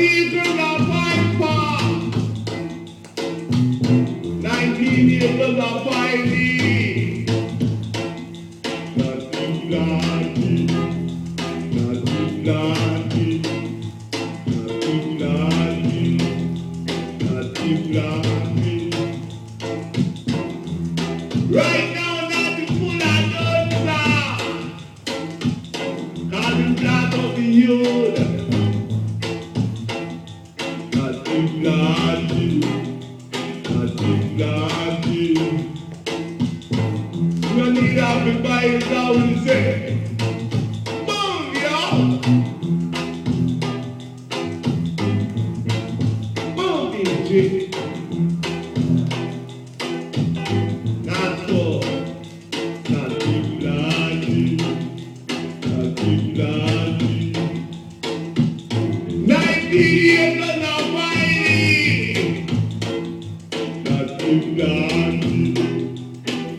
acres of white farm, 19 acres of white leaf. Nothing planted, nothing planted, nothing planted, nothing planted. Right now, nothing full of dust, cause we plant up the youth. Nothing planted, nothing planted. We need everybody down and say, boom, y'all. Boom, DJ. Not for, nothing planted, nothing planted. 19 acres of white, nothing planted,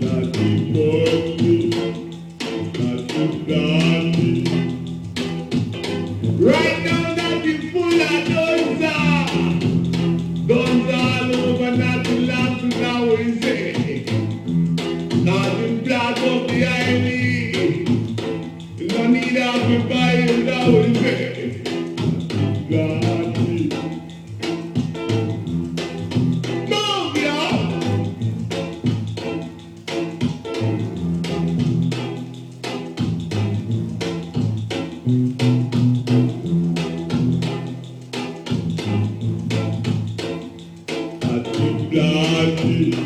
nothing planted, nothing planted. Right now, nothing full of guns all over, nothing left now we say. Nothing black up behind me. You don't need everybody now we say. Planted. Move, y'all. Nothing planted,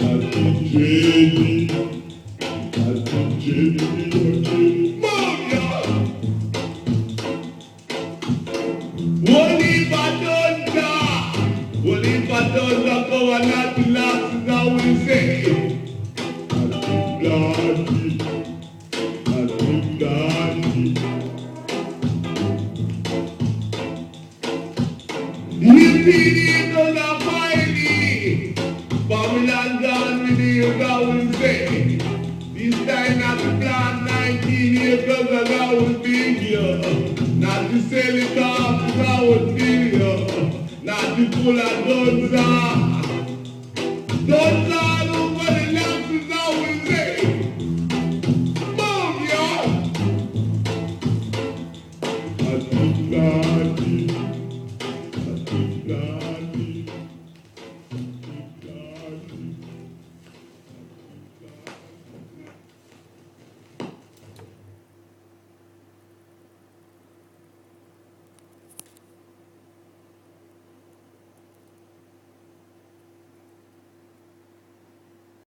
nothing shady, nothing shady, move, y'all. Only if I don't die, only if I don't go and not last is how we say. Nothing planted, nothing planted. Indeed, gonna find me. Babylon gone with you, how we say. This time not to plant 19 acres and that would be here. Not to sell it off, that would be here. Not to pull a guns off. Guns off.